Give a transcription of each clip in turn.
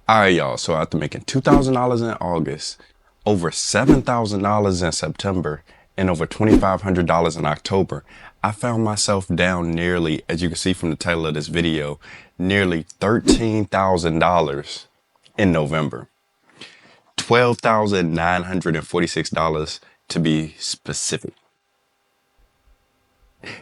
Alright, y'all, so after making $2,000 in August, over $7,000 in September, and over $2,500 in October, I found myself down nearly, as you can see from the title of this video, nearly $13,000 in November. $12,946 to be specific.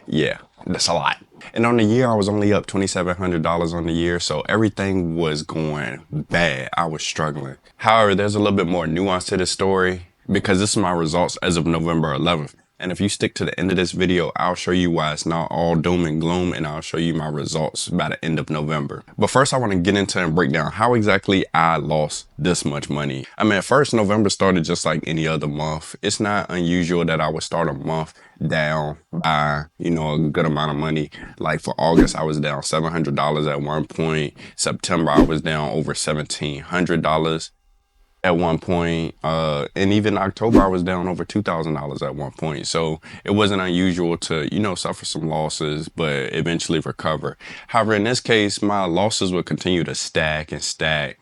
Yeah, that's a lot. And on the year, I was only up $2,700 on the year, so everything was going bad. I was struggling. However, there's a little bit more nuance to this story because this is my results as of November 11th. And if you stick to the end of this video, I'll show you why it's not all doom and gloom, and I'll show you my results by the end of November. But first, I want to get into and break down how exactly I lost this much money. I mean, at first, November started just like any other month. It's not unusual that I would start a month down by, a good amount of money. Like for August, I was down $700 at one point. September, I was down over $1,700 at one point, and even October I was down over $2,000 at one point. So it wasn't unusual to suffer some losses but eventually recover. However, in this case, my losses would continue to stack and stack,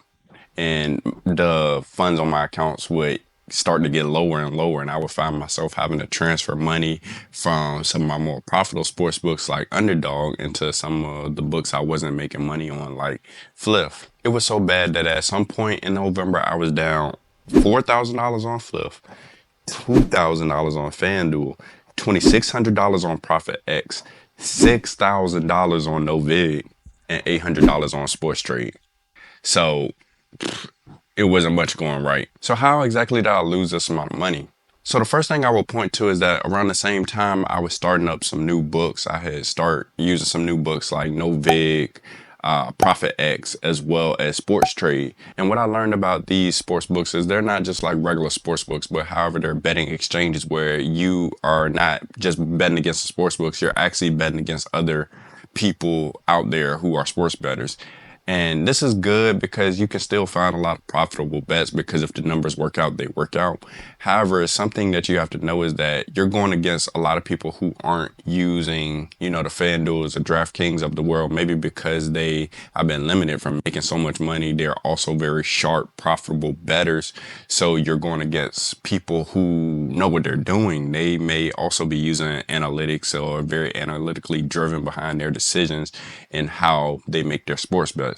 and the funds on my accounts would start to get lower and lower, and I would find myself having to transfer money from some of my more profitable sports books like Underdog into some of the books I wasn't making money on, like Fliff. It was so bad that at some point in November I was down $4,000 on Fliff, $2,000 on Fanduel, $2,600 on Prizepicks, $6,000 on NoVig, and $800 on Sports Trade. So it wasn't much going right. So how exactly did I lose this amount of money? So the first thing I will point to is that around the same time I was starting up some new books, I had started using some new books like NoVig, Prizepicks, as well as Sports Trade. And what I learned about these sports books is they're not just like regular sports books, but however they're betting exchanges where you are not just betting against the sports books, you're actually betting against other people out there who are sports bettors. And this is good because you can still find a lot of profitable bets because if the numbers work out, they work out. However, something that you have to know is that you're going against a lot of people who aren't using, the Fanduels or Draftkings of the world, maybe because they have been limited from making so much money. They're also very sharp, profitable bettors. So you're going against people who know what they're doing. They may also be using analytics or very analytically driven behind their decisions and how they make their sports bets.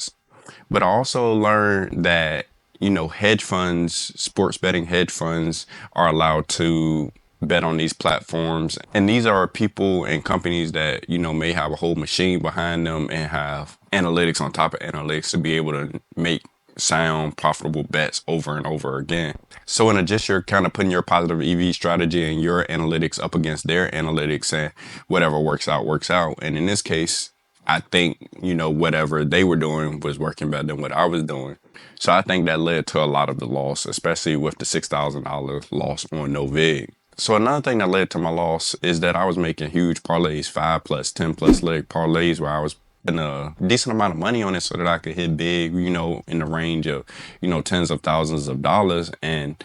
But I also learned that, hedge funds, sports betting hedge funds are allowed to bet on these platforms. And these are people and companies that, may have a whole machine behind them and have analytics on top of analytics to be able to make sound, profitable bets over and over again. So in addition, you're kind of putting your positive EV strategy and your analytics up against their analytics, and whatever works out, works out. And in this case, I think, whatever they were doing was working better than what I was doing. So I think that led to a lot of the loss, especially with the $6,000 loss on NoVig. So another thing that led to my loss is that I was making huge parlays, 5+, 10+ leg parlays, where I was putting a decent amount of money on it so that I could hit big, in the range of, tens of thousands of dollars. And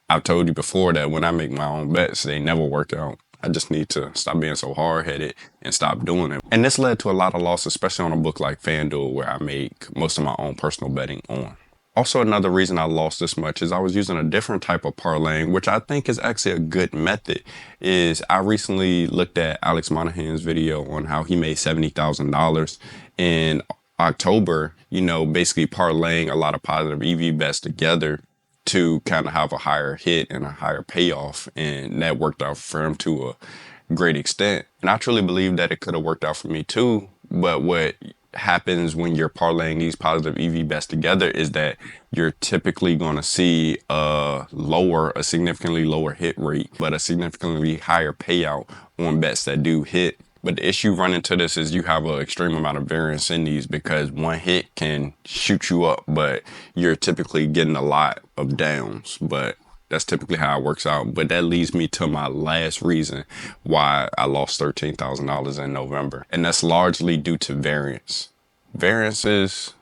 I've told you before that when I make my own bets, they never work out. I just need to stop being so hard-headed and stop doing it. And this led to a lot of loss, especially on a book like Fanduel, where I make most of my own personal betting on. Also, another reason I lost this much is I was using a different type of parlaying, which I think is actually a good method. Is I recently looked at Alex Monahan's video on how he made $70,000 in October, basically parlaying a lot of positive EV bets together to kind of have a higher hit and a higher payoff, and that worked out for him to a great extent. And I truly believe that it could have worked out for me too, but what happens when you're parlaying these positive EV bets together is that you're typically going to see a significantly lower hit rate, but a significantly higher payout on bets that do hit. But the issue running to this is you have an extreme amount of variance in these because one hit can shoot you up, but you're typically getting a lot of downs. But that's typically how it works out. But that leads me to my last reason why I lost $13,000 in November. And that's largely due to variance. Variance is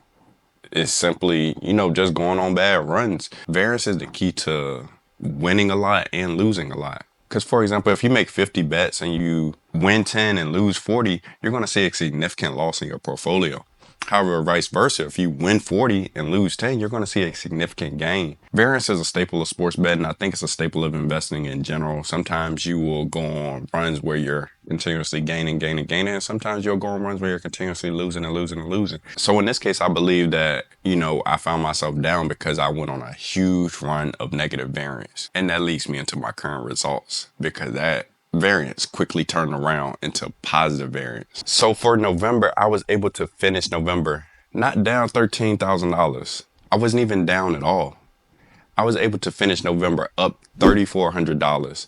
simply, just going on bad runs. Variance is the key to winning a lot and losing a lot. Because, for example, if you make 50 bets and you win 10 and lose 40, you're going to see a significant loss in your portfolio. However, vice versa, if you win 40 and lose 10, you're going to see a significant gain. Variance is a staple of sports betting. I think it's a staple of investing in general. Sometimes you will go on runs where you're continuously gaining, and sometimes you'll go on runs where you're continuously losing and losing and losing. So in this case, I believe that, I found myself down because I went on a huge run of negative variance. And that leads me into my current results, because that variance quickly turned around into positive variance. So for November, I was able to finish November not down $13,000. I wasn't even down at all. I was able to finish November up $3,400.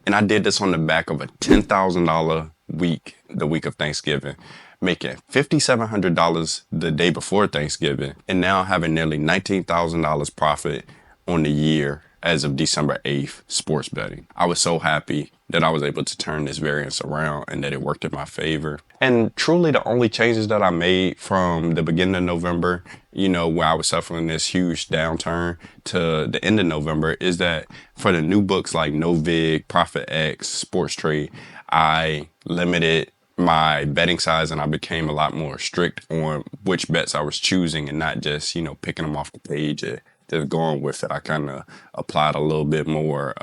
And I did this on the back of a $10,000 week, the week of Thanksgiving, making $5,700 the day before Thanksgiving, and now having nearly $19,000 profit on the year as of December 8th, sports betting. I was so happy that I was able to turn this variance around and that it worked in my favor. And truly the only changes that I made from the beginning of November, where I was suffering this huge downturn, to the end of November, is that for the new books like NoVig, ProfitX, Sports Trade, I limited my betting size and I became a lot more strict on which bets I was choosing and not just, picking them off the page and just going with it. I kind of applied a little bit more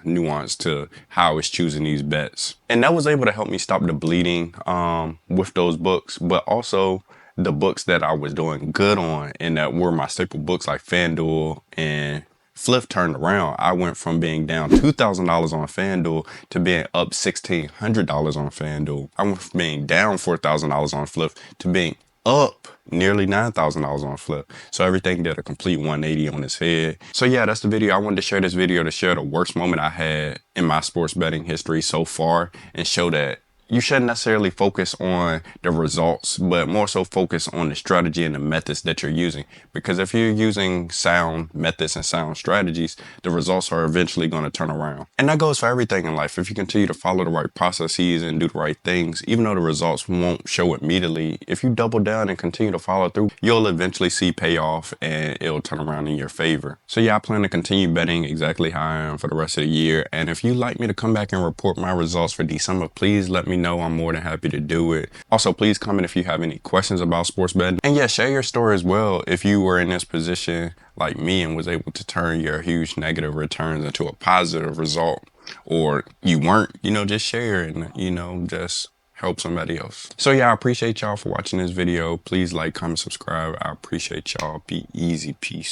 nuance to how I was choosing these bets. And that was able to help me stop the bleeding with those books, but also the books that I was doing good on and that were my staple books like Fanduel and Fliff turned around. I went from being down $2,000 on Fanduel to being up $1,600 on Fanduel. I went from being down $4,000 on Fliff to being up nearly $9,000 on Fliff. So everything did a complete 180 on its head. So yeah, that's the video. I wanted to share this video to share the worst moment I had in my sports betting history so far and show that you shouldn't necessarily focus on the results, but more so focus on the strategy and the methods that you're using. Because if you're using sound methods and sound strategies, the results are eventually going to turn around. And that goes for everything in life. If you continue to follow the right processes and do the right things, even though the results won't show immediately, if you double down and continue to follow through, you'll eventually see payoff and it'll turn around in your favor. So yeah, I plan to continue betting exactly how I am for the rest of the year. And if you'd like me to come back and report my results for December, please let me know. I'm more than happy to do it. Also, please comment if you have any questions about sports betting. And yeah, share your story as well if you were in this position like me and was able to turn your huge negative returns into a positive result, or you weren't, just share and, just help somebody else. So yeah, I appreciate y'all for watching this video. Please like, comment, subscribe. I appreciate y'all. Be easy. Peace.